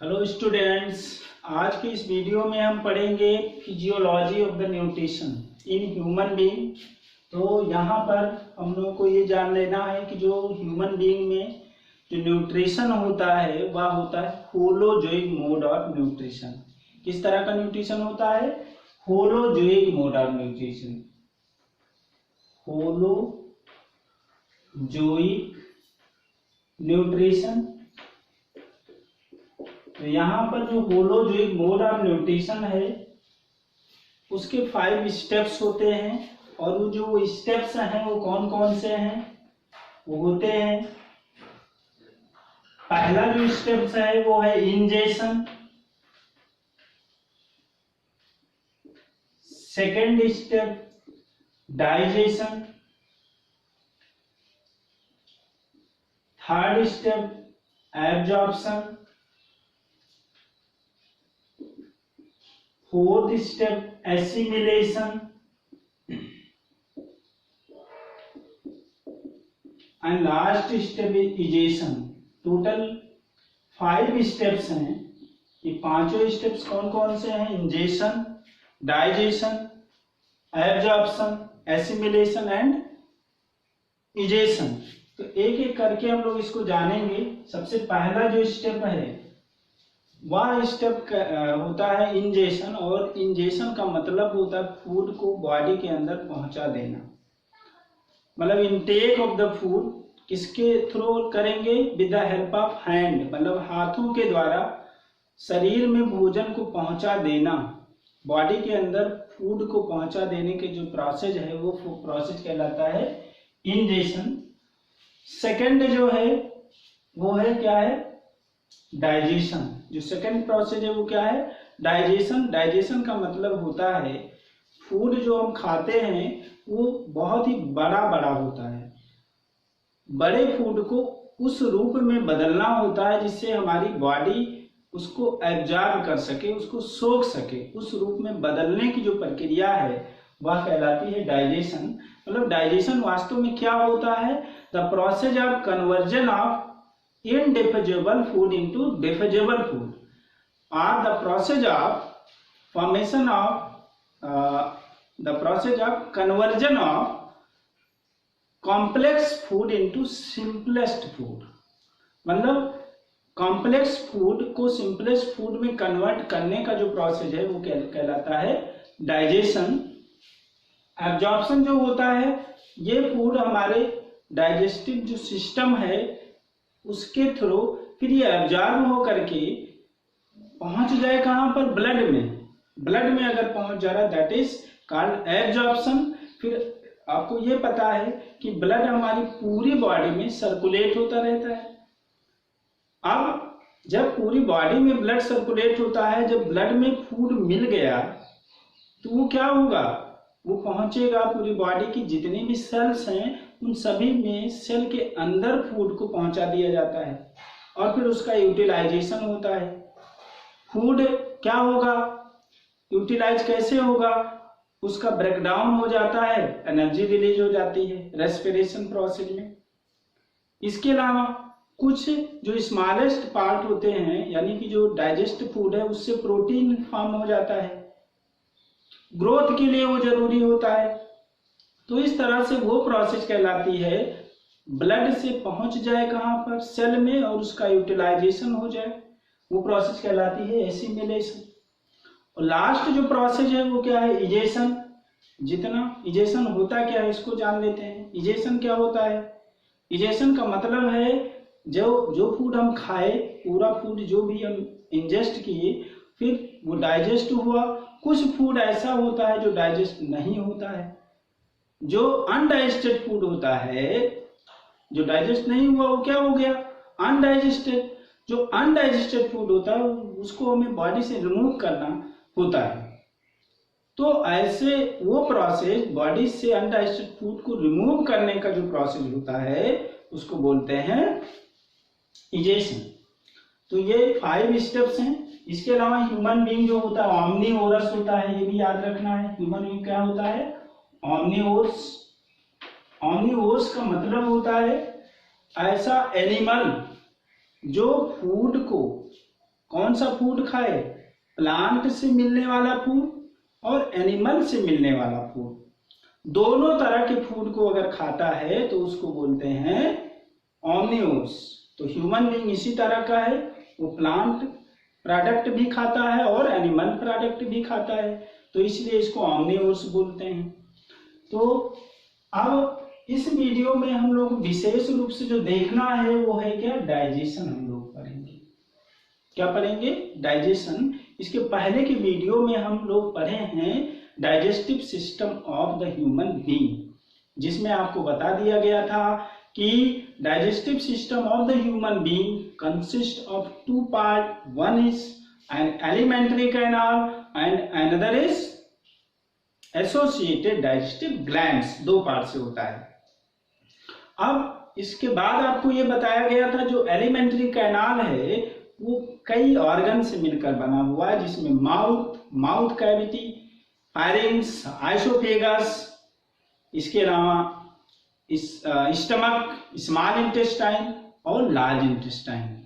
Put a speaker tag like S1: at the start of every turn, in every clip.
S1: Hello students, आज के इस वीडियो में हम पढ़ेंगे। आज के इस वीडियो में हम पढ़ेंगे physiology of the nutrition in human being. तो यहाँ पर हम लोगों को ये जान लेना है कि जो ह्यूमन बीइंग में जो न्यूट्रिशन होता है वह होता है होलोजोइक मोड ऑफ न्यूट्रिशन। किस तरह का न्यूट्रिशन होता है? Holozoic mode of nutrition. Holozoic nutrition. तो यहाँ पर जो होलोजोइक मोड ऑफ न्यूट्रिशन है उसके 5 स्टेप्स होते हैं, और वो जो स्टेप्स हैं वो कौन कौन से हैं? वो होते हैं, पहला जो स्टेप्स है वो है ingestion, second step digestion, third step absorption, fourth step assimilation and last step egestion. Total 5 steps हैं। ये पांचों स्टेप्स कौन कौन से हैं? Ingestion, digestion, absorption, assimilation and egestion. तो एक एक करके हम लोग इसको जानेंगे। सबसे पहला जो स्टेप है वह स्टेप होता है इंजेशन, और इंजेशन का मतलब होता है फूड को बॉडी के अंदर पहुंचा देना। मतलब इनटेक ऑफ द फूड किसके थ्रू करेंगे? With the help of hand, मतलब हाथों के द्वारा शरीर में भोजन को पहुंचा देना। बॉडी के अंदर फूड को पहुंचा देने के जो प्रोसेस है वो प्रोसेस कहलाता है इंजेशन। सेकंड जो है वो है क्या है? डाइजेशन। जो सेकंड प्रोसेस है वो क्या है? डाइजेशन। डाइजेशन का मतलब होता है फूड जो हम खाते हैं वो बहुत ही बड़ा बड़ा होता है। बड़े फूड को उस रूप में बदलना होता है जिससे हमारी बॉडी उसको एब्जॉर्ब कर सके, उसको सोख सके। उस रूप में बदलने की जो प्रक्रिया है वह कहलाती है डाइजेशन। मतलब डाइजेशन वास्तव में क्या होता है? The process of conversion of indifferentiable food into differentiable food, or the process of formation of the process of conversion of complex food into simplest food। मतलब कॉम्प्लेक्स फूड को सिंपलेस्ट फूड में convert करने का जो process है वो कहलाता है डाइजेशन। एब्जॉर्प्शन जो होता है, ये फूड हमारे डाइजेस्टिव जो सिस्टम है उसके थ्रू फिर ये एब्जॉर्ब हो करके पहुंच जाए कहां पर? ब्लड में। ब्लड में अगर पहुंच जा रहा है दैट इज कॉल्ड एब्जॉर्प्शन। फिर आपको ये पता है कि ब्लड हमारी पूरी बॉडी में सर्कुलेट होता रहता है। अब जब पूरी बॉडी में ब्लड सर्कुलेट होता है, जब ब्लड में फूड मिल गया तो वो क्या होगा? वो पहुंचेगा पूरी बॉडी की जितने भी सेल्स हैं उन सभी में सेल के अंदर फूड को पहुंचा दिया जाता है, और फिर उसका यूटिलाइजेशन होता है। फूड क्या होगा? यूटिलाइज कैसे होगा? उसका ब्रेकडाउन हो जाता है, एनर्जी रिलीज हो जाती है रेस्पिरेशन प्रोसेस में। इसके अलावा कुछ जो स्मॉलेस्ट पार्ट होते हैं, यानी कि जो डाइजेस्ट फूड है उससे प्रोटीन फॉर्म हो जाता है, ग्रोथ के लिए वो जरूरी होता है। तो इस तरह से वो प्रोसेस कहलाती है ब्लड से पहुंच जाए कहां पर? सेल में, और उसका यूटिलाइजेशन हो जाए, वो प्रोसेस कहलाती है एसिमिलेशन। और लास्ट जो प्रोसेस है वो क्या है? इजेशन। जितना इजेशन होता क्या है इसको जान लेते हैं। इजेशन क्या होता है? इजेशन का मतलब है जो फूड हम खाए, पूरा फूड जो भी हम इंजेस्ट किए, फिर वो डाइजेस्ट हुआ। कुछ फूड ऐसा होता है जो डाइजेस्ट नहीं होता है। जो अनडाइजेस्टेड फूड होता है, जो डाइजेस्ट नहीं हुआ, वो क्या हो गया? अनडाइजेस्टेड। जो अनडाइजेस्टेड फूड होता है उसको हमें बॉडी से रिमूव करना होता है। तो ऐसे वो प्रोसेस, बॉडी से अनडाइजेस्टेड फूड को रिमूव करने का जो प्रोसेस होता है उसको बोलते हैं इजेशन। तो ये 5 स्टेप्स हैं। इसके अलावा ह्यूमन बीइंग जो होता है ऑमनीवोरस होता है, ये भी याद रखना है। ह्यूमन बीइंग क्या होता है? ऑमनीवोरस। ऑमनीवोरस का मतलब होता है ऐसा एनिमल जो फूड को कौन सा फूड खाए, प्लांट से मिलने वाला फूड और एनिमल से मिलने वाला फूड। दोनों तरह के फूड को अगर खाता है तो उसको बोलते हैं ओमनिवोर्स। तो ह्यूमन बीइंग इसी तरह का है, वो प्लांट प्रोडक्ट भी खाता है और एनिमल प्रोडक्ट भी खाता है, तो इसलिए इसको ओमनिवोर्स बोलते हैं। तो अब इस वीडियो में हम लोग विशेष रूप से जो देखना है वो है क्या, डाइजेशन हम लोग पढ़ेंगे। क्या पढ़ेंगे, डाइजेशन। इसके पहले के वीडियो में हम लोग पढ़े हैं digestive system of the human being, जिसमें आपको बता दिया गया था कि digestive system of the human being consist of two part, one is an elementary canal and another is associated digestive glands. दो पार्ट से होता है। अब इसके बाद आपको ये बताया गया था जो एलिमेंट्री कैनाल है वो कई ऑर्गन से मिलकर बना हुआ है, जिसमें माउथ कैविटी, फायरिंग्स, आइसोफेगस, इसके अलावा स्टमक, स्मॉल इंटेस्टाइन और लार्ज इंटेस्टाइन।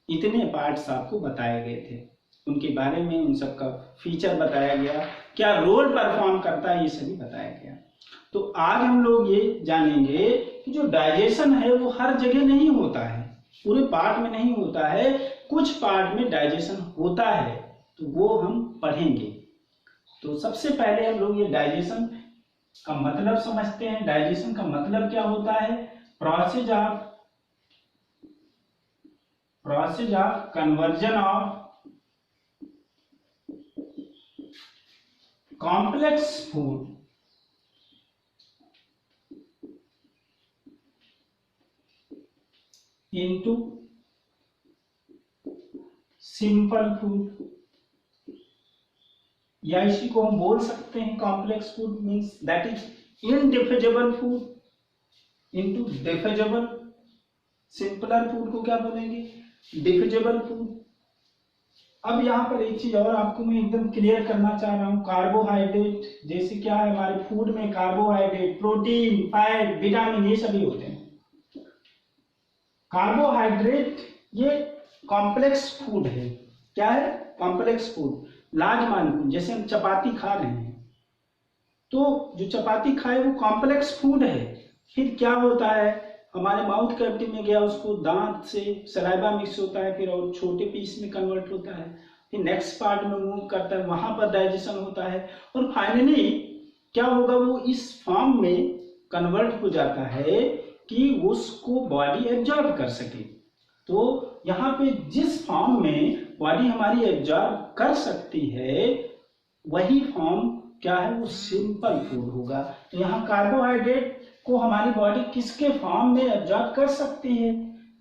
S1: इतने पार्ट्स आपको बताए गए थे, उनके बारे में उन सब का फीचर बताया गया, क्या रोल परफॉर्म करता है ये सभी बताया गया। तो आज हम लोग ये जानेंगे कि जो डाइजेशन है वो हर जगह नहीं होता है, पूरे पार्ट में नहीं होता है, कुछ पार्ट में डाइजेशन होता है, तो वो हम पढ़ेंगे। तो सबसे पहले हम लोग ये डाइजेशन का मतलब समझते हैं। डाइजेशन का मतलब क्या होता है, process of conversion of complex food into simple food, या इसी को हम बोल सकते हैं complex food means that is indiffusible food into diffusible. Simpler food को क्या बोलेंगे, डिफिजिबल फूड। अब यहाँ पर एक चीज और आपको मैं एकदम क्लियर करना चाह रहा हूँ, कार्बोहाइड्रेट जैसे क्या है हमारे फूड में, कार्बोहाइड्रेट, प्रोटीन, फैट, विटामिन ये सभी होते हैं। कार्बोहाइड्रेट ये कॉम्प्लेक्स फूड है। क्या है, कॉम्प्लेक्स फूड, लार्ज मॉलिक्यूल। जैसे हम चपाती खा रहे हैं तो जो चपाती खाए वो कॉम्प्लेक्स फूड है। फिर क्या होता है, हमारे माउथ कैविटी में गया, उसको दांत से सलाइवा मिक्स होता है, फिर और छोटे पीस में कन्वर्ट होता है, फिर नेक्स्ट पार्ट में मूव करता है, वहां पर डाइजेशन होता है, और फाइनली क्या होगा, वो इस फॉर्म में कन्वर्ट हो जाता है कि उसको बॉडी एब्जॉर्ब कर सके। तो यहाँ पे जिस फॉर्म में बॉडी हमारी एब्जॉर्ब कर सकती है वही फॉर्म क्या है, वो सिंपल फूड होगा। तो यहाँ कार्बोहाइड्रेट को हमारी बॉडी किसके फॉर्म में एब्जॉर्ब कर सकती है,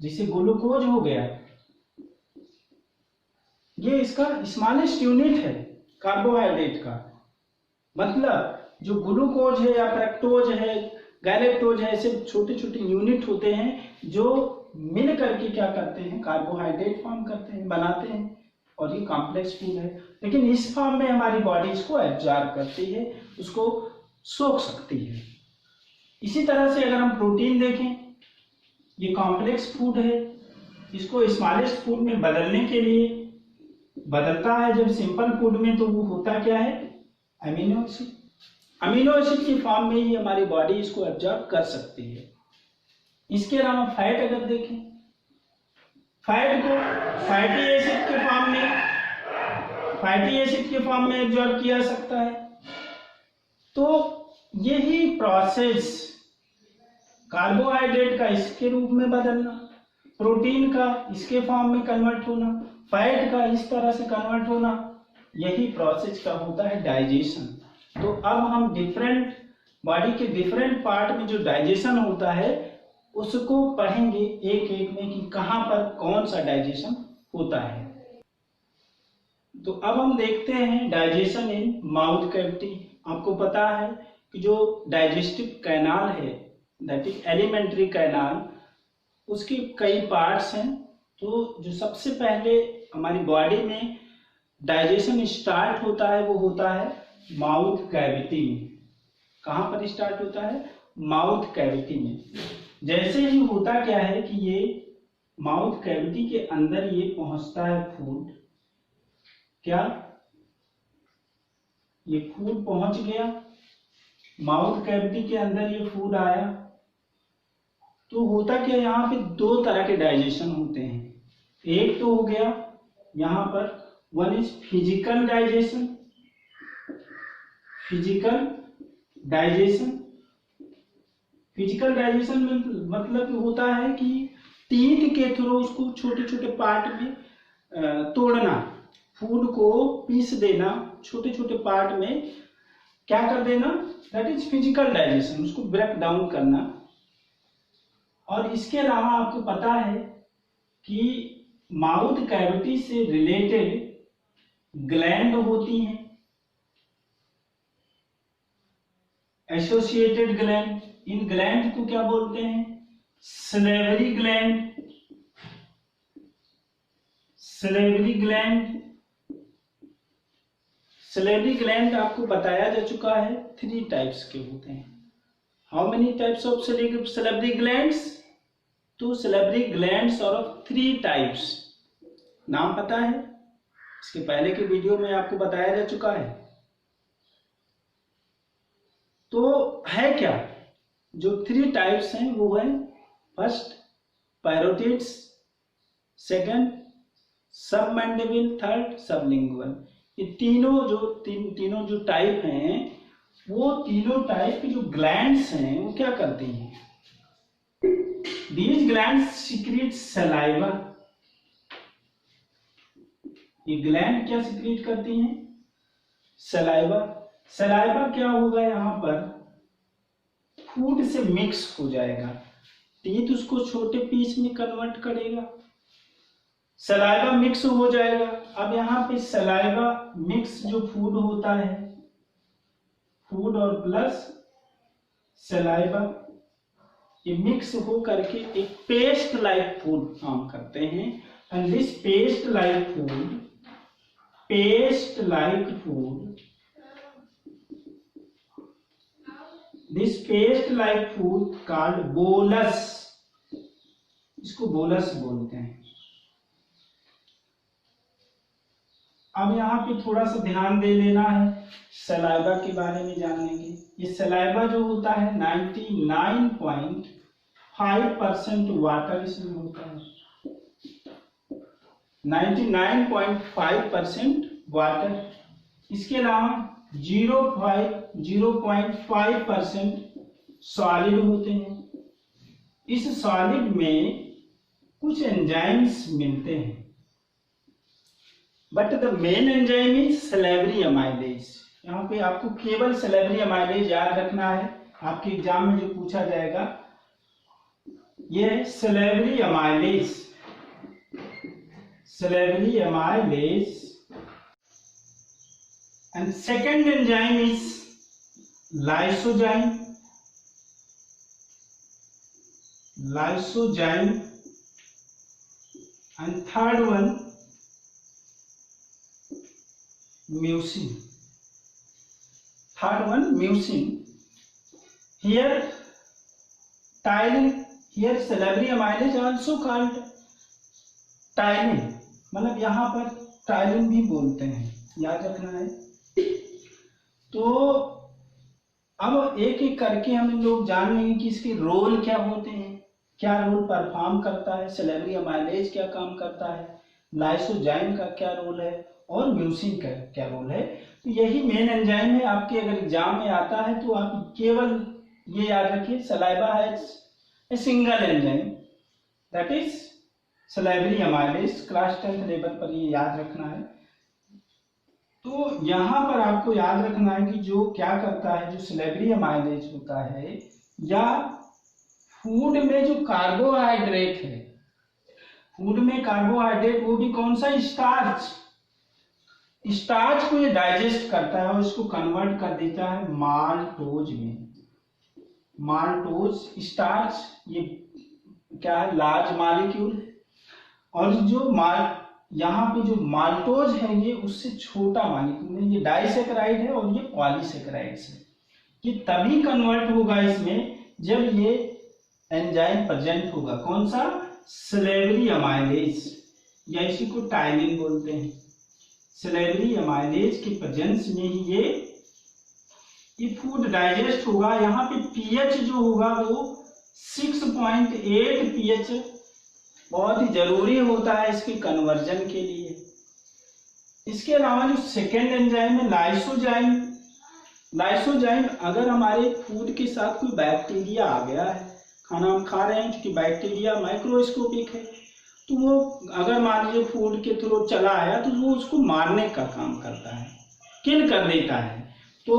S1: जैसे ग्लूकोज हो गया, ये इसका स्मॉलेस्ट यूनिट है कार्बोहाइड्रेट का। मतलब जो ग्लूकोज है या फ्रक्टोज है, गैलेक्टोज है, ऐसे छोटे छोटे यूनिट होते हैं जो मिल करके क्या करते हैं, कार्बोहाइड्रेट फॉर्म करते हैं, बनाते हैं, और ये कॉम्प्लेक्स फूड है। लेकिन इस फॉर्म में हमारी बॉडी इसको एब्जॉर्ब करती है, उसको सोख सकती है। इसी तरह से अगर हम प्रोटीन देखें, ये कॉम्प्लेक्स फूड है, इसको स्मॉलेस्ट फूड में बदलने के लिए बदलता है जब सिंपल फूड में, तो वो होता क्या है, अमीनो एसिड। अमीनो एसिड की फॉर्म में ही हमारी बॉडी इसको एब्जॉर्ब कर सकती है। इसके अलावा फैट अगर देखें, फैट को फैटी एसिड के फॉर्म में एब्जॉर्ब किया जा सकता है। तो यही प्रोसेस कार्बोहाइड्रेट का इसके रूप में बदलना, प्रोटीन का इसके फॉर्म में कन्वर्ट होना, फैट का इस तरह से कन्वर्ट होना, यही प्रोसेस का होता है डाइजेशन। तो अब हम डिफरेंट बॉडी के डिफरेंट पार्ट में जो डाइजेशन होता है उसको पढ़ेंगे एक एक में कि कहाँ पर कौन सा डाइजेशन होता है। तो अब हम देखते हैं डाइजेशन इन माउथ कैविटी। आपको पता है कि जो डाइजेस्टिव कैनाल है दैट इज एलिमेंट्री कैनाल, उसके कई पार्ट्स हैं। तो जो सबसे पहले हमारी बॉडी में डाइजेशन स्टार्ट होता है वो होता है माउथ कैविटी में। कहाँ पर स्टार्ट होता है, माउथ कैविटी में। जैसे ही होता क्या है कि ये माउथ कैविटी के अंदर ये पहुंचता है फूड, क्या ये फूड पहुंच गया, माउथ कैविटी के अंदर ये फूड आया, तो होता क्या, यहाँ पे दो तरह के डाइजेशन होते हैं। एक तो हो गया यहाँ पर, one is physical digestion, physical digestion. Physical digestion में मतलब होता है कि टीथ के थ्रू उसको छोटे छोटे पार्ट में तोड़ना, फूड को पीस देना छोटे छोटे पार्ट में, क्या कर देना, दैट इज फिजिकल डाइजेशन, उसको ब्रेक डाउन करना। और इसके अलावा आपको पता है कि माउथ कैविटी से रिलेटेड ग्लैंड होती हैं, एसोसिएटेड ग्लैंड। इन ग्लैंड को क्या बोलते हैं, salivary gland, salivary gland. Salivary gland आपको बताया जा चुका है 3 टाइप्स के होते हैं। How many types of salivary glands, तो salivary glands are of 3 types. नाम पता है, इसके पहले के वीडियो में आपको बताया जा चुका है। तो है क्या, जो 3 टाइप्स हैं वो है, फर्स्ट पैरोटिड्स, सेकंड सबमैंडिबल, थर्ड सबलिंगुअल। ये तीनों जो टाइप हैं, वो तीनों टाइप के जो ग्लैंड्स हैं वो क्या करते हैं, these glands secrete saliva। ये ग्लैंड क्या सिक्रीट करती हैं, सलाइवा। सलाइवा क्या होगा, यहाँ पर फूड से मिक्स हो जाएगा, टीथ उसको छोटे पीस में कन्वर्ट करेगा, सलाइवा मिक्स हो जाएगा। अब यहाँ पे सलाइवा मिक्स जो फूड होता है, फूड और प्लस सलाइवा, ये मिक्स हो करके एक पेस्ट लाइक फूड फॉर्म करते हैं। And this paste like food called bolus, इसको बोलस बोलते हैं। अब यहाँ पे थोड़ा सा ध्यान दे लेना है सलाइवा के बारे में जानने के। ये सलाइवा जो होता है 99.5% वाटर इसमें होता है, 99.5% वाटर। इसके अलावा 0.5% सॉलिड होते हैं। इस सॉलिड में कुछ एंजाइम्स मिलते हैं, but the main enzyme is salivary amylase. यहाँ पे आपको केवल सलेवरी अमाइलेज याद रखना है, आपके एग्जाम में जो पूछा जाएगा ये है salivary amylase, salivary amylase. And second enzyme is lysozyme, lysozyme. And third one mucin, third one mucin। Here ptyalin, here salivary amylase also called ptyalin, मतलब यहाँ पर ptyalin भी बोलते हैं, याद रखना है। तो अब एक एक करके हम लोग जान लेंगे कि इसके रोल क्या होते हैं, क्या रोल परफॉर्म करता है, सलेवरी अमाइलेज क्या काम करता है, लाइसोजाइम का क्या रोल है और म्यूसिन का क्या रोल है। तो यही मेन एंजाइम है। आपके अगर एग्जाम में आता है तो आप केवल ये याद रखिए, सलाइवा है a single enzyme, that is salivary amylase. Class 10th level पर ये याद रखना है। तो यहाँ पर आपको याद रखना है कि जो क्या करता है, जो सलेवरी अमाइलेज होता है, या फूड में जो कार्बोहाइड्रेट है, फूड में कार्बोहाइड्रेट, वो भी कौन सा, स्टार्च, स्टार्च को ये डाइजेस्ट करता है और इसको कन्वर्ट कर देता है माल्टोज में। माल्टोज, स्टार्च ये क्या है, लार्ज मॉलिक्यूल है, और जो यहाँ पे जो माल्टोज है ये उससे छोटा मॉलिक्यूल है, ये डाइसेकेराइड है और ये पॉलीसेकेराइड है। ये तभी कन्वर्ट होगा इसमें जब ये एंजाइम प्रेजेंट होगा, कौन सा, सलेवरी अमाइलेज या इसी को टाइमिन बोलते हैं। सलेवरी अमाइलेज की प्रेजेंस में ही ये फूड डाइजेस्ट होगा। यहाँ पे पीएच जो होगा वो 6.8 पीएच बहुत ही जरूरी होता है इसके कन्वर्जन के लिए। इसके अलावा जो सेकेंड एंजाइम है लाइसोजाइम, लाइसोजाइम अगर हमारे फूड के साथ कोई बैक्टीरिया आ गया है, खाना हम खा रहे हैं, क्योंकि बैक्टीरिया माइक्रोस्कोपिक है, तो वो अगर मान लीजिए फूड के थ्रू चला आया तो वो उसको मारने का काम करता है, किल कर देता है। तो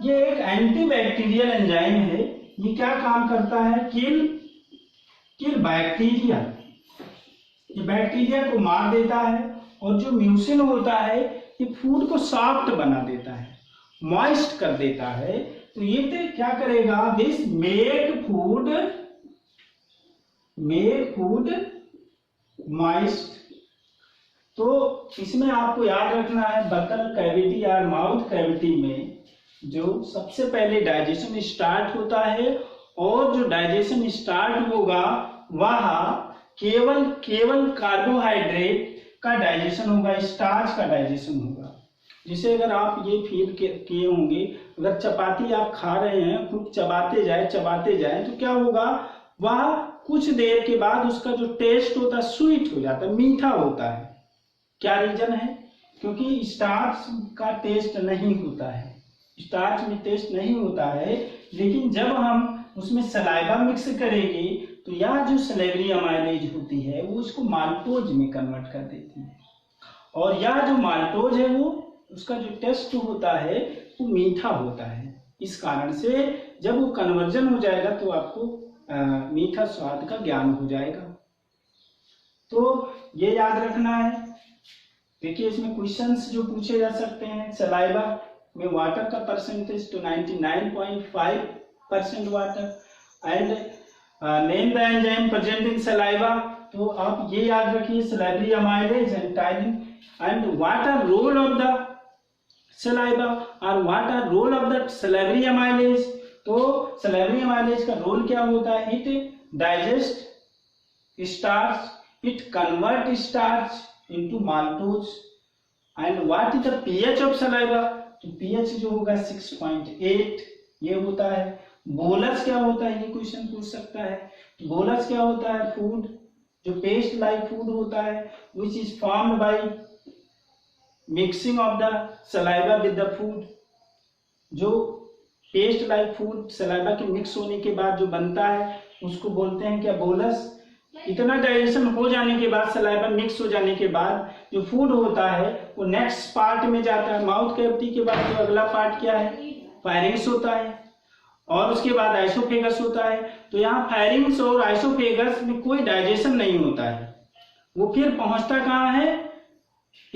S1: ये एक एंटीबैक्टीरियल एंजाइम है। ये क्या काम करता है? किल बैक्टीरिया, ये बैक्टीरिया को मार देता है। और जो म्यूसिन होता है ये फूड को सॉफ्ट बना देता है, मॉइस्ट कर देता है। तो ये क्या करेगा? This make food moist. तो इसमें आपको याद रखना है बकल कैविटी या माउथ कैविटी में जो सबसे पहले डाइजेशन स्टार्ट होता है, और जो डाइजेशन स्टार्ट होगा वह केवल कार्बोहाइड्रेट का डाइजेशन होगा, स्टार्च का डाइजेशन होगा। जिसे अगर आप ये फील किए होंगे, अगर चपाती आप खा रहे हैं, खूब चबाते जाए तो क्या होगा? वह कुछ देर के बाद उसका जो टेस्ट होता है स्वीट हो जाता है, मीठा होता है। क्या रीजन है? क्योंकि स्टार्च का टेस्ट नहीं होता है, स्टार्च में टेस्ट नहीं होता है। लेकिन जब हम उसमें सलाइवा मिक्स करेंगे तो यह जो सलेवरी अमाइलेज होती है वो उसको माल्टोज में कन्वर्ट कर देती है, और यह जो माल्टोज है वो उसका जो टेस्ट होता है वो मीठा होता है। इस कारण से जब वो कन्वर्जन हो जाएगा तो आपको मीठा स्वाद का ज्ञान हो जाएगा। तो ये याद रखना है। देखिए इसमें क्वेश्चंस जो पूछे जा सकते हैं, सलाइवा में वाटर का परसेंटेज तो 99.5% water, and name the enzyme present in saliva. तो आप ये याद रखिए salivary amylase and ptyalin, and what are role of the saliva और what are role of the salivary amylase. तो सलेवरी अमाइलेज का रोल क्या होता है? It digest starch, it convert starch into maltose. And what is the pH of saliva? तो pH जो होगा 6.8 ये होता है। बोलस क्या होता है? ये क्वेश्चन पूछ सकता है। बोलस क्या होता है? फूड जो पेस्ट लाइक फूड होता है which is formed by mixing of the saliva with the food. जो पेस्ट लाइक फूड सलाइवा के मिक्स होने के बाद जो बनता है उसको बोलते हैं क्या? बोलस। इतना डाइजेशन हो जाने के बाद, सलाइवा मिक्स हो जाने के बाद जो फूड होता है वो नेक्स्ट पार्ट में जाता है। माउथ कैविटी के बाद जो अगला पार्ट क्या है? फायरिंग्स होता है, और उसके बाद आइसोफेगस होता है। तो यहाँ फायरिंग्स और आइसोफेगस में कोई डाइजेशन नहीं होता है, वो फिर पहुंचता कहाँ है?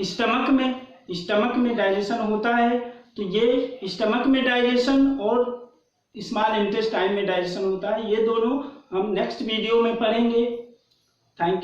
S1: स्टमक में। स्टमक में डाइजेशन होता है। तो ये स्टमक में डाइजेशन और स्मॉल इंटेस्टाइन में डाइजेशन होता है। ये दोनों हम नेक्स्ट वीडियो में पढ़ेंगे। Thank you.